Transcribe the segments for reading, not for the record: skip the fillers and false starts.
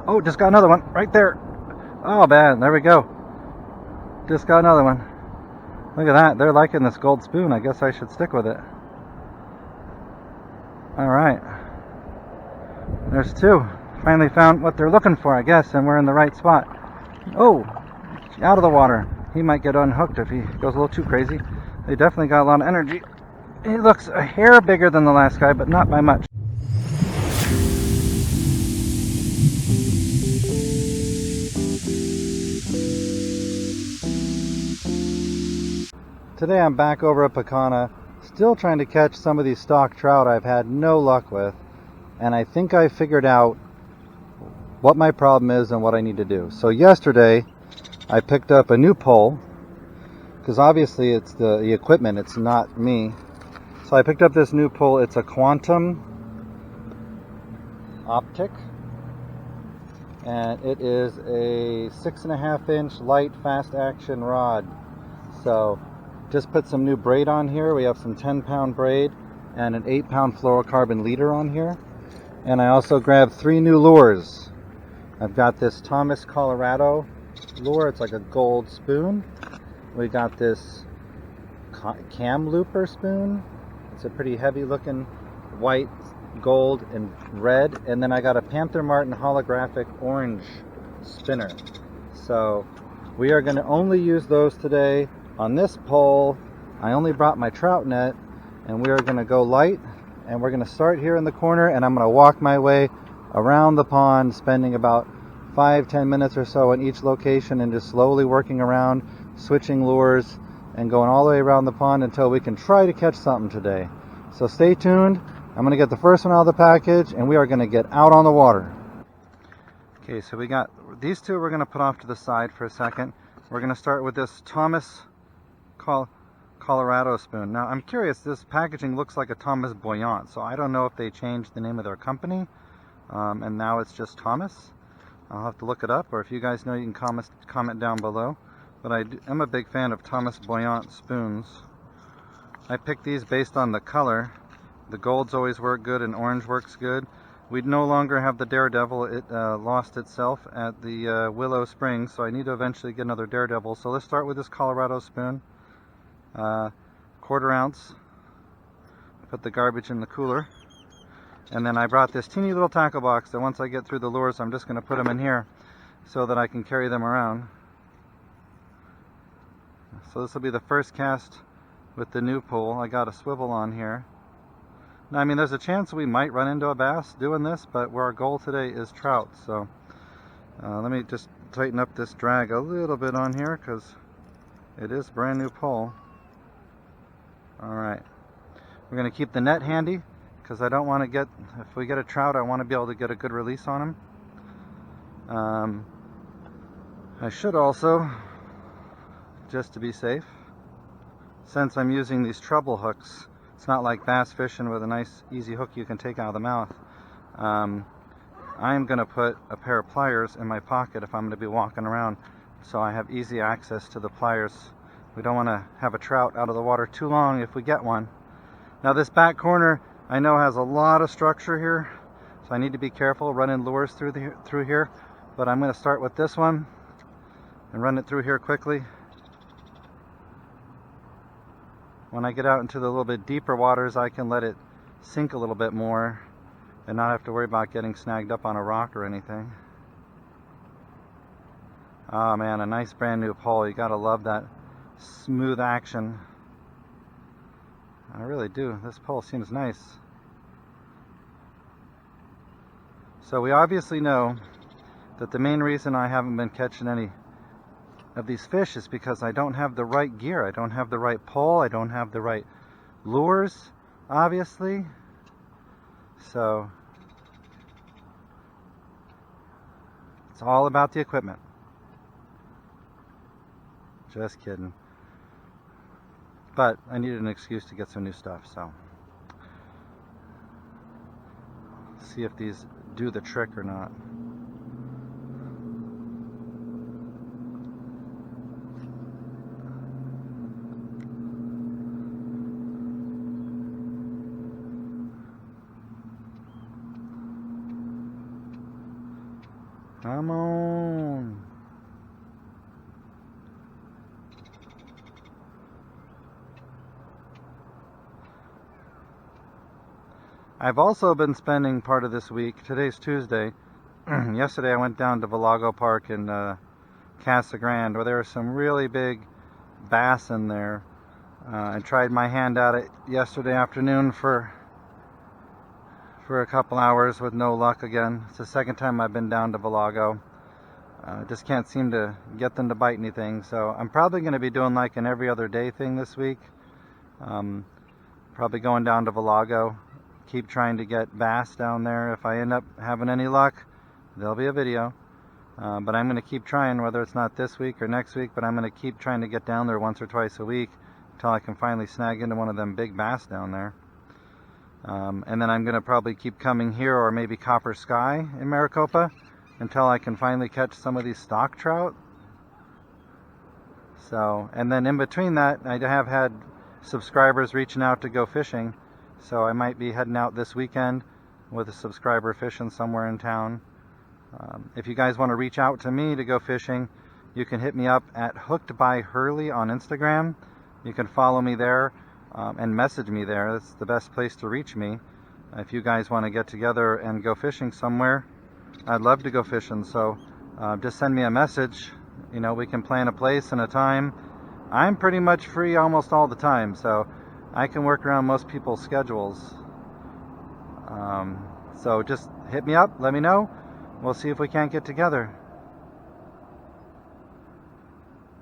Oh, just got another one right there. Oh man, there we go. Just got another one. Look at that. They're liking this gold spoon. I guess I should stick with it. All right. There's two. Finally found what they're looking for, I guess, and we're in the right spot. Oh, out of the water. He might get unhooked if he goes a little too crazy. They definitely got a lot of energy. He looks a hair bigger than the last guy, but not by much. Today I'm back over at Pecana, still trying to catch some of these stock trout I've had no luck with, and I think I figured out what my problem is and what I need to do. So yesterday I picked up a new pole, because obviously it's the equipment, it's not me. So I picked up this new pole. It's a Quantum optic, and it is a 6.5 inch light fast action rod. So just put some new braid on here. We have some 10-pound braid and an 8-pound fluorocarbon leader on here. And I also grabbed 3 new lures. I've got this Thomas Colorado lure. It's like a gold spoon. We got this cam looper spoon. It's a pretty heavy looking white, gold, and red. And then I got a Panther Martin holographic orange spinner. So we are going to only use those today. On this pole, I only brought my trout net, and we are going to go light, and we're going to start here in the corner, and I'm going to walk my way around the pond, spending about 5-10 minutes or so in each location, and just slowly working around, switching lures, and going all the way around the pond until we can try to catch something today. So stay tuned. I'm going to get the first one out of the package, and we are going to get out on the water. Okay, so we got these two we're going to put off to the side for a second. We're going to start with this Thomas Colorado spoon. Now I'm curious, this packaging looks like a Thomas Buoyant, so I don't know if they changed the name of their company and now it's just Thomas. I'll have to look it up, or if you guys know, you can comment down below. But I'm a big fan of Thomas Buoyant spoons. I picked these based on the color. The golds always work good and orange works good. We no longer have the Daredevil. It lost itself at the Willow Springs, so I need to eventually get another Daredevil. So let's start with this Colorado spoon. 1/4 ounce. Put the garbage in the cooler. And then I brought this teeny little tackle box that once I get through the lures, I'm just going to put them in here so that I can carry them around. So this will be the first cast with the new pole. I got a swivel on here. Now, I mean, there's a chance we might run into a bass doing this, but our goal today is trout. So let me just tighten up this drag a little bit on here because it is a brand new pole. Alright, we're going to keep the net handy because I don't want to get, if we get a trout, I want to be able to get a good release on him. I should also, just to be safe, since I'm using these treble hooks, it's not like bass fishing with a nice easy hook you can take out of the mouth. I'm going to put a pair of pliers in my pocket if I'm going to be walking around, so I have easy access to the pliers. We don't want to have a trout out of the water too long if we get one. Now this back corner I know has a lot of structure here, so I need to be careful running lures through here. But I'm going to start with this one and run it through here quickly. When I get out into the little bit deeper waters, I can let it sink a little bit more and not have to worry about getting snagged up on a rock or anything. Oh man, a nice brand new pole. You gotta love that smooth action. I really do. This pole seems nice. So we obviously know that the main reason I haven't been catching any of these fish is because I don't have the right gear. I don't have the right pole. I don't have the right lures, obviously. So it's all about the equipment. Just kidding. But I needed an excuse to get some new stuff, so see if these do the trick or not. Come on. I've also been spending part of this week, today's Tuesday. Yesterday I went down to Valago Park in Casa Grande, where there are some really big bass in there. I tried my hand at it yesterday afternoon for a couple hours with no luck again. It's the second time I've been down to Valago. Just can't seem to get them to bite anything. So I'm probably going to be doing like an every other day thing this week. Probably going down to Valago. Keep trying to get bass down there. If I end up having any luck, there'll be a video. But I'm going to keep trying, whether it's not this week or next week, but I'm going to keep trying to get down there once or twice a week until I can finally snag into one of them big bass down there. And then I'm going to probably keep coming here, or maybe Copper Sky in Maricopa, until I can finally catch some of these stock trout. So, and then in between that, I have had subscribers reaching out to go fishing. So I might be heading out this weekend with a subscriber fishing somewhere in town. If you guys want to reach out to me to go fishing, you can hit me up at Hooked by Hurley on Instagram. You can follow me there and message me there. That's the best place to reach me. If you guys want to get together and go fishing somewhere, I'd love to go fishing. So just send me a message. You know, we can plan a place and a time. I'm pretty much free almost all the time, so I can work around most people's schedules. So just hit me up, let me know. We'll see if we can't get together.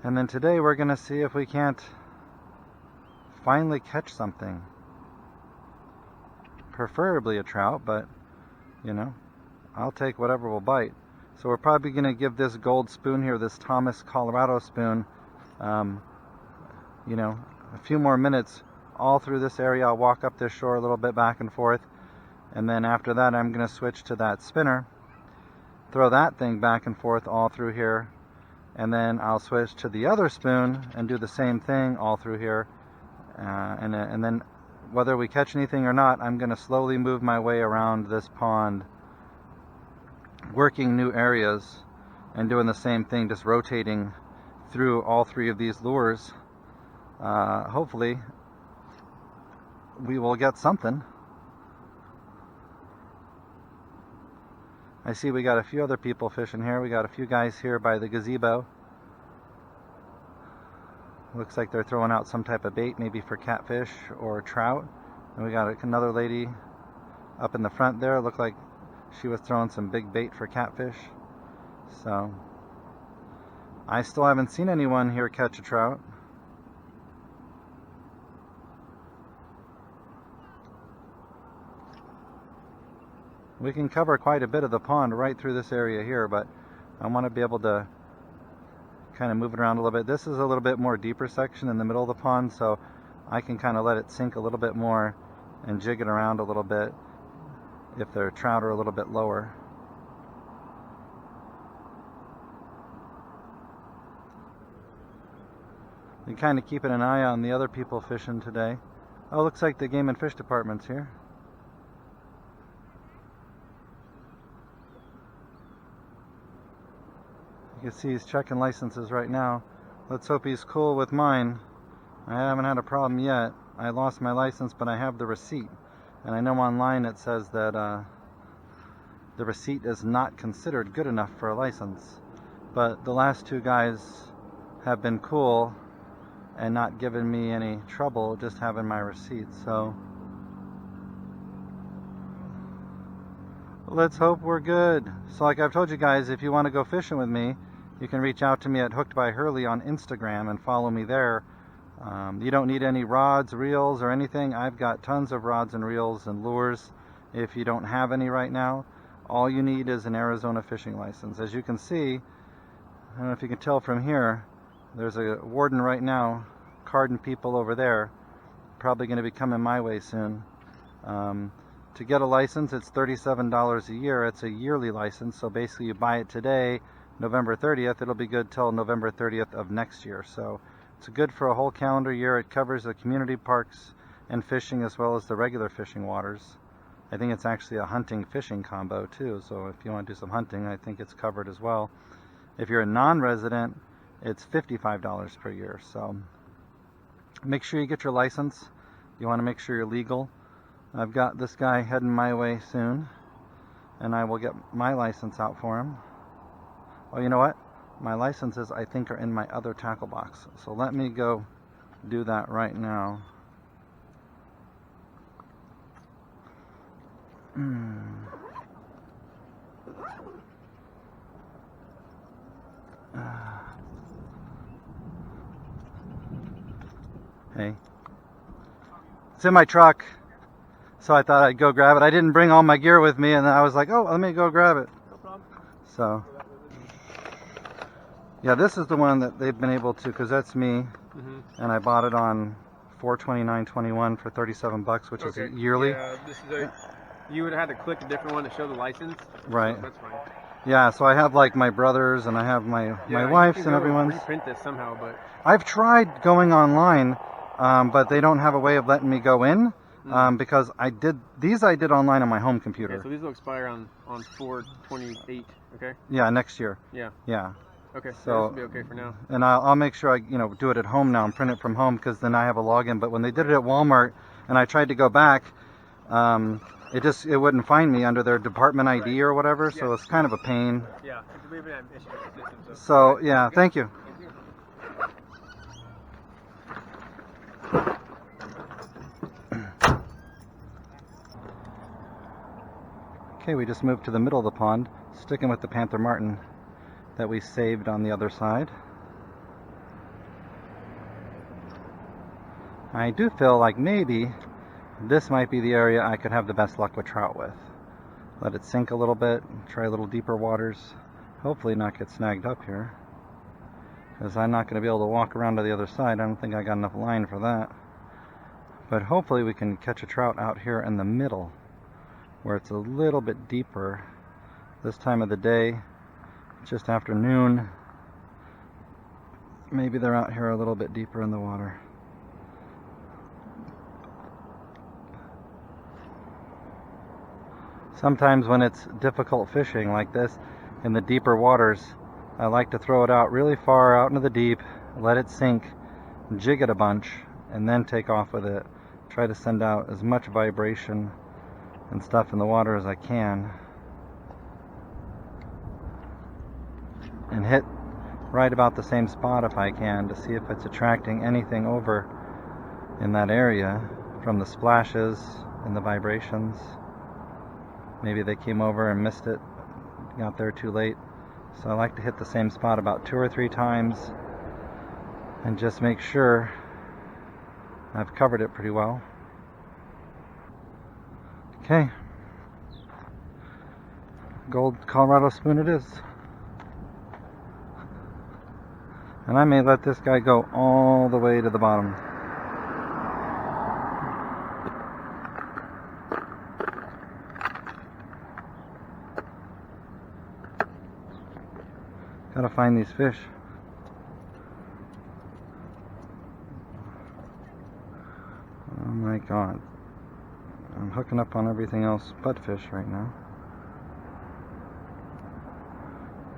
And then today we're going to see if we can't finally catch something. Preferably a trout, but you know, I'll take whatever will bite. So we're probably going to give this gold spoon here, this Thomas Colorado spoon, you know, a few more minutes all through this area. I'll walk up this shore a little bit back and forth, and then after that I'm going to switch to that spinner, throw that thing back and forth all through here, and then I'll switch to the other spoon and do the same thing all through here, and then whether we catch anything or not, I'm going to slowly move my way around this pond, working new areas and doing the same thing, just rotating through all three of these lures. Hopefully we will get something. I see we got a few other people fishing here. We got a few guys here by the gazebo. Looks like they're throwing out some type of bait, maybe for catfish or trout. And we got another lady up in the front there. Looked like she was throwing some big bait for catfish. So I still haven't seen anyone here catch a trout. We can cover quite a bit of the pond right through this area here, but I want to be able to kind of move it around a little bit. This is a little bit more deeper section in the middle of the pond, so I can kind of let it sink a little bit more and jig it around a little bit if the trout are a little bit lower. We're kind of keeping an eye on the other people fishing today. Oh, looks like the Game and Fish Department's here. You can see he's checking licenses right now. Let's hope he's cool with mine. I haven't had a problem yet. I lost my license, but I have the receipt. And I know online it says that the receipt is not considered good enough for a license. But the last two guys have been cool and not given me any trouble just having my receipt. So let's hope we're good. So like I've told you guys, if you want to go fishing with me, you can reach out to me at Hooked by Hurley on Instagram and follow me there. You don't need any rods, reels, or anything. I've got tons of rods and reels and lures. If you don't have any right now, all you need is an Arizona fishing license. As you can see, I don't know if you can tell from here, there's a warden right now carding people over there. Probably going to be coming my way soon. To get a license, it's $37 a year. It's a yearly license, so basically you buy it today, November 30th, it'll be good till November 30th of next year. So it's good for a whole calendar year. It covers the community parks and fishing as well as the regular fishing waters. I think it's actually a hunting fishing combo too, so if you want to do some hunting, I think it's covered as well. If you're a non-resident, it's $55 per year. So make sure you get your license. You want to make sure you're legal. I've got this guy heading my way soon, and I will get my license out for him. Oh, you know what? My licenses, I think, are in my other tackle box. So let me go do that right now. Hey. It's in my truck. So I thought I'd go grab it. I didn't bring all my gear with me, and I was like, oh, let me go grab it. No problem. So, yeah, this is the one that they've been able to, because that's me, and I bought it on 4/29/21 for $37, which is yearly. Yeah, this is you would have had to click a different one to show the license. Right. So that's fine. Yeah, so I have like my brothers and I have my wife's and everyone's. Reprint this somehow, but I've tried going online, but they don't have a way of letting me go in. Because I did online on my home computer. Okay, so these will expire on 4/28. Okay. Yeah, next year. Yeah. Yeah. Okay. So this will be okay for now. And I'll make sure I do it at home now and print it from home, because then I have a login. But when they did it at Walmart and I tried to go back, it wouldn't find me under their department ID or whatever. So it's kind of a pain. Yeah. We've been having issues with the system. So yeah, thank you. Okay, we just moved to the middle of the pond, sticking with the panther martin that we saved on the other side. I do feel like maybe this might be the area I could have the best luck with trout with. Let it sink a little bit, try a little deeper waters, hopefully not get snagged up here, because I'm not going to be able to walk around to the other side. I don't think I got enough line for that. But hopefully we can catch a trout out here in the middle, where it's a little bit deeper this time of the day, just after noon. Maybe they're out here a little bit deeper in the water. Sometimes when it's difficult fishing like this in the deeper waters, I like to throw it out really far out into the deep, let it sink, jig it a bunch, and then take off with it. Try to send out as much vibration and stuff in the water as I can, and hit right about the same spot if I can, to see if it's attracting anything over in that area from the splashes and the vibrations. Maybe they came over and missed it, got there too late. So I like to hit the same spot about 2 or 3 times and just make sure I've covered it pretty well. Okay, gold Colorado spoon it is. And I may let this guy go all the way to the bottom. Gotta find these fish. Oh my God. I'm hooking up on everything else but fish right now.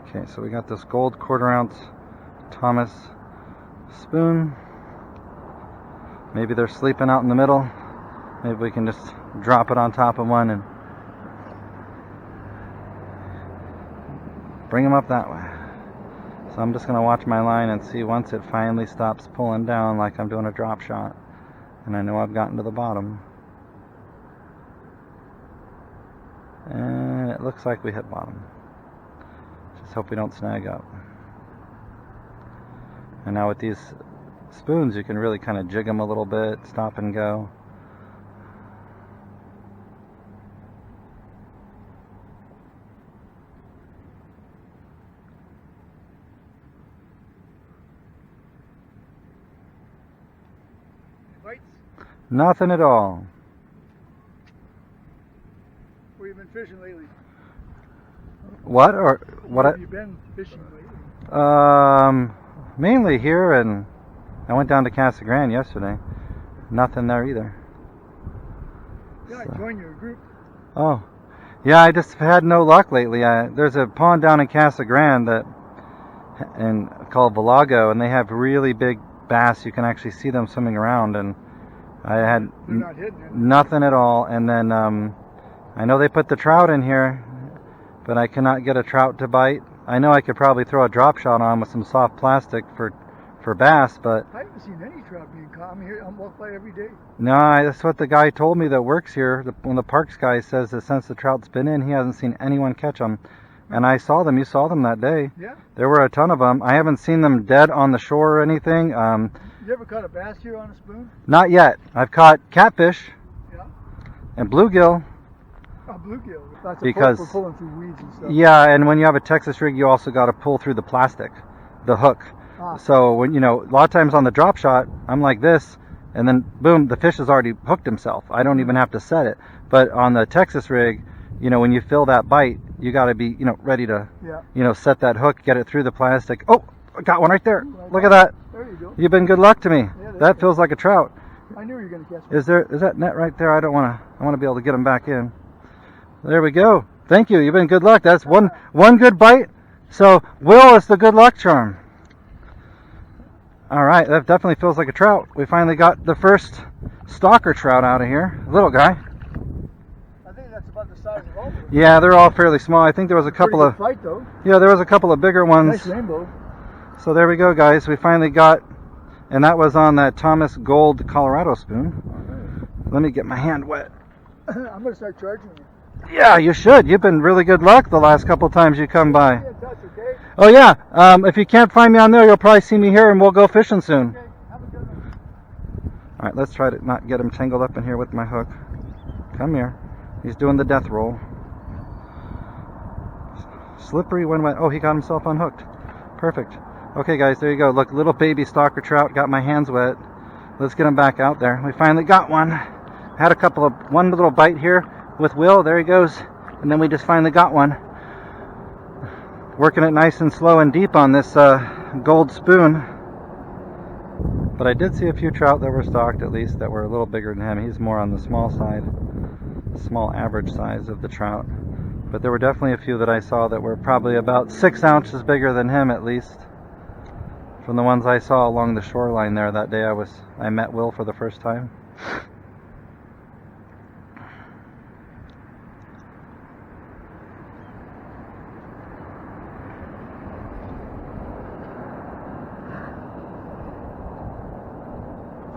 Okay, so we got this gold 1/4 ounce Thomas spoon. Maybe they're sleeping out in the middle. Maybe we can just drop it on top of one and bring them up that way. So I'm just going to watch my line and see once it finally stops pulling down like I'm doing a drop shot, and I know I've gotten to the bottom. And it looks like we hit bottom. Just hope we don't snag up. And now with these spoons, you can really kind of jig them a little bit, stop and go. Bites? Nothing at all. Where you been fishing lately? What? Or what? Where have you been fishing lately? Mainly here, and I went down to Casa Grande yesterday. Nothing there either. Yeah, So. I joined your group. Oh, yeah, I just had no luck lately. There's a pond down in Casa Grande called Valago, and they have really big bass. You can actually see them swimming around, and I had They're not hitting it. nothing at all. And then I know they put the trout in here, but I cannot get a trout to bite. I know I could probably throw a drop shot on with some soft plastic for bass, but I haven't seen any trout being caught. I'm here. I'm walking by every day. no, that's what the guy told me that works here. One of the parks guys says that since the trout's been in, he hasn't seen anyone catch them. And I saw them. You saw them that day. Yeah. There were a ton of them. I haven't seen them dead on the shore or anything. You ever caught a bass here on a spoon? Not yet. I've caught catfish Yeah. and bluegill. Oh, bluegill. That's Because- we're pulling through weeds and stuff. Yeah, and when you have a Texas rig, you also got to pull through the plastic, the hook. Ah. So when a lot of times on the drop shot, I'm like this, and then boom, the fish has already hooked himself. I don't even have to set it. But on the Texas rig, when you feel that bite, you got to be ready to Yeah. set that hook, get it through the plastic. Oh, I got one right there. Ooh, I Look got at that. There you go. You've been good luck to me. Yeah, there you That go. feels like a trout. I knew you were going to catch one. Is that net right there? I want to be able to get them back in. There we go. Thank you. You've been good luck. That's one good bite. So Will is the good luck charm. All right, that definitely feels like a trout. We finally got the first stalker trout out of here. Little guy. I think that's about the size of all of them. Yeah, they're all fairly small. I think there was a couple Pretty of good fight though. there was a couple of bigger ones. Nice rainbow. So there we go, guys. We finally got, and that was on that Thomas Gold Colorado spoon. Let me get my hand wet. I'm going to start charging you. Yeah, you should. You've been really good luck the last couple times you come by. Yeah, touch, okay? Oh yeah. If you can't find me on there, you'll probably see me here, and we'll go fishing soon. Okay, have a good one. All right, let's try to not get him tangled up in here with my hook. Come here. He's doing the death roll. Slippery when wet. Oh, he got himself unhooked. Perfect. Okay, guys, there you go. Look, little baby stalker trout. Got my hands wet. Let's get him back out there. We finally got one. Had one little bite here with Will. There he goes. And then we just finally got one. Working it nice and slow and deep on this gold spoon. But I did see a few trout that were stalked, at least, that were a little bigger than him. He's more on the small side, small average size of the trout. But there were definitely a few that I saw that were probably about 6 ounces bigger than him, at least. From the ones I saw along the shoreline there that day I met Will for the first time.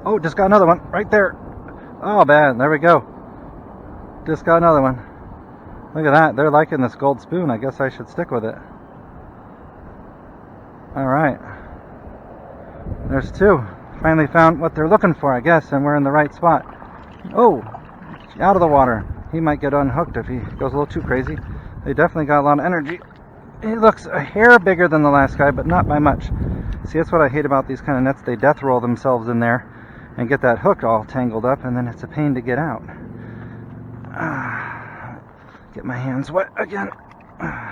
Oh, just got another one right there. Oh man, there we go. Just got another one. Look at that. They're liking this gold spoon. I guess I should stick with it. All right. There's two. Finally found what they're looking for, I guess, and we're in the right spot. Oh, out of the water. He might get unhooked if he goes a little too crazy. They definitely got a lot of energy. He looks a hair bigger than the last guy, but not by much. See, that's what I hate about these kind of nets. They death roll themselves in there and get that hook all tangled up, and then it's a pain to get out. Get my hands wet again. Alright.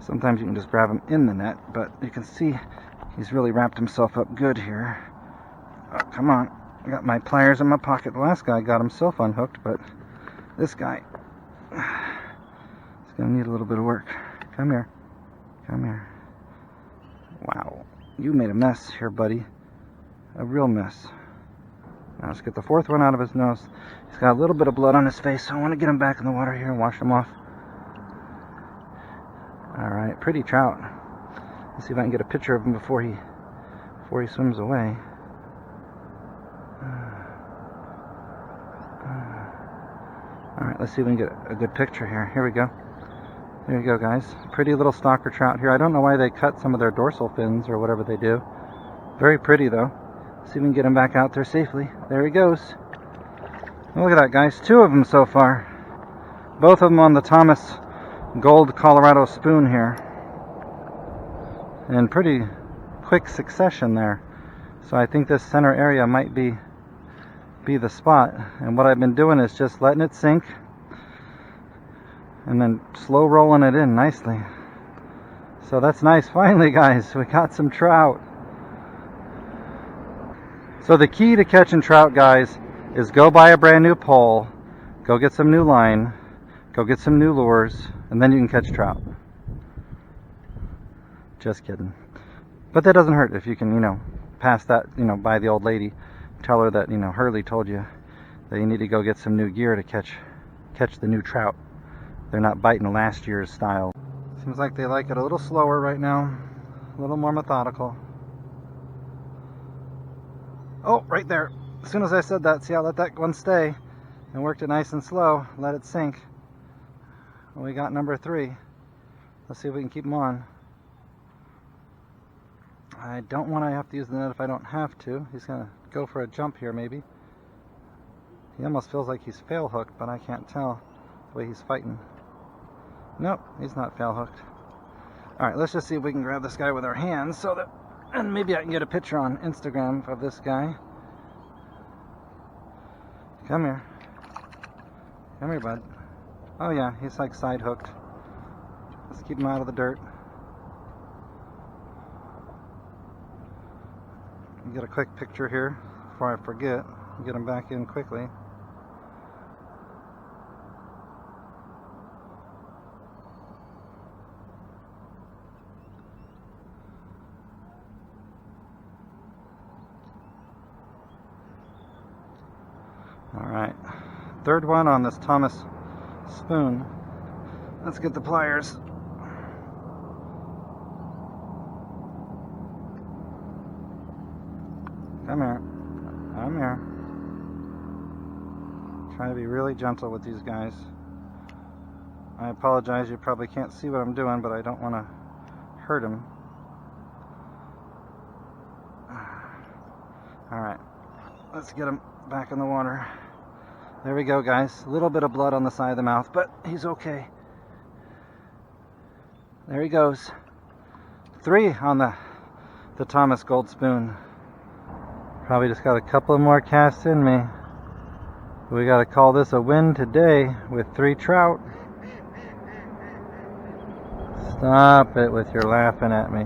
Sometimes you can just grab him in the net, but you can see he's really wrapped himself up good here. Oh, come on. I got my pliers in my pocket. The last guy got himself unhooked, but this guy is going to need a little bit of work. Come here. Come here. Wow. You made a mess here, buddy. A real mess. Now let's get the fourth one out of his nose. He's got a little bit of blood on his face, so I want to get him back in the water here and wash him off. Alright, pretty trout. Let's see if I can get a picture of him before he swims away. Alright, let's see if we can get a good picture here. Here we go. There you go, guys. Pretty little stalker trout here. I don't know why they cut some of their dorsal fins or whatever they do. Very pretty, though. See if we can get him back out there safely. There he goes. Look at that, guys. 2 of them so far. Both of them on the Thomas Gold Colorado spoon here. In pretty quick succession there. So I think this center area might be the spot. And what I've been doing is just letting it sink and then slow rolling it in nicely. So that's nice. Finally, guys, we got some trout. So the key to catching trout, guys, is go buy a brand new pole, go get some new line, go get some new lures, and then you can catch trout. Just kidding. But that doesn't hurt if you can, pass that, by the old lady. Tell her that, Hurley told you that you need to go get some new gear to catch the new trout. They're not biting last year's style. Seems like they like it a little slower right now, a little more methodical. Oh, right there. As soon as I said that, see, I let that one stay and worked it nice and slow, let it sink. We got number 3. Let's see if we can keep him on. I don't want to have to use the net if I don't have to. He's going to go for a jump here, maybe. He almost feels like he's fail hooked, but I can't tell the way he's fighting. Nope, he's not fail hooked. Alright, let's just see if we can grab this guy with our hands so that, and maybe I can get a picture on Instagram of this guy. Come here. Come here, bud. Oh yeah, he's like side hooked. Let's keep him out of the dirt. Get a quick picture here before I forget. Get him back in quickly. Alright, third one on this Thomas spoon. Let's get the pliers. Come here. Come here. Trying to be really gentle with these guys. I apologize, you probably can't see what I'm doing, but I don't want to hurt them. Alright, let's get him back in the water. There we go, guys. A little bit of blood on the side of the mouth, but he's okay. There he goes. 3 on the Thomas Gold Spoon. Probably just got a couple more casts in me. We got to call this a win today with 3 trout. Stop it with your laughing at me.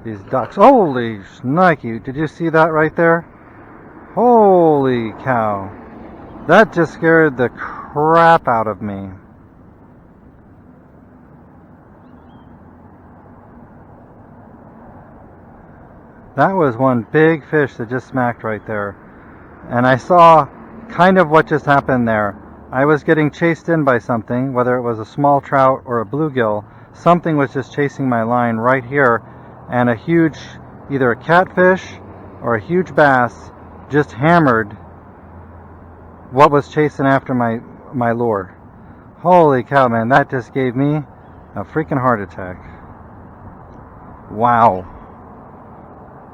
These ducks. Holy shnikey. Did you see that right there? Holy cow. That just scared the crap out of me. That was one big fish that just smacked right there. And I saw kind of what just happened there. I was getting chased in by something, whether it was a small trout or a bluegill. Something was just chasing my line right here. And a huge, either a catfish or a huge bass just hammered what was chasing after my lure. Holy cow, man, that just gave me a freaking heart attack. Wow.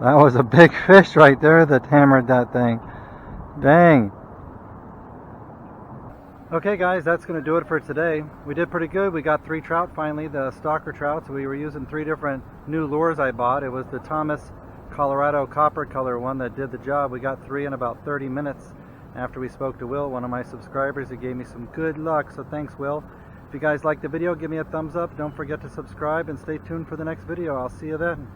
That was a big fish right there that hammered that thing. Dang. Okay guys, that's going to do it for today. We did pretty good. We got 3 trout finally, the stalker trouts. We were using 3 different new lures I bought. It was the Thomas Colorado copper color one that did the job. We got 3 in about 30 minutes after we spoke to Will, one of my subscribers. He gave me some good luck, so thanks, Will. If you guys liked the video, give me a thumbs up. Don't forget to subscribe and stay tuned for the next video. I'll see you then.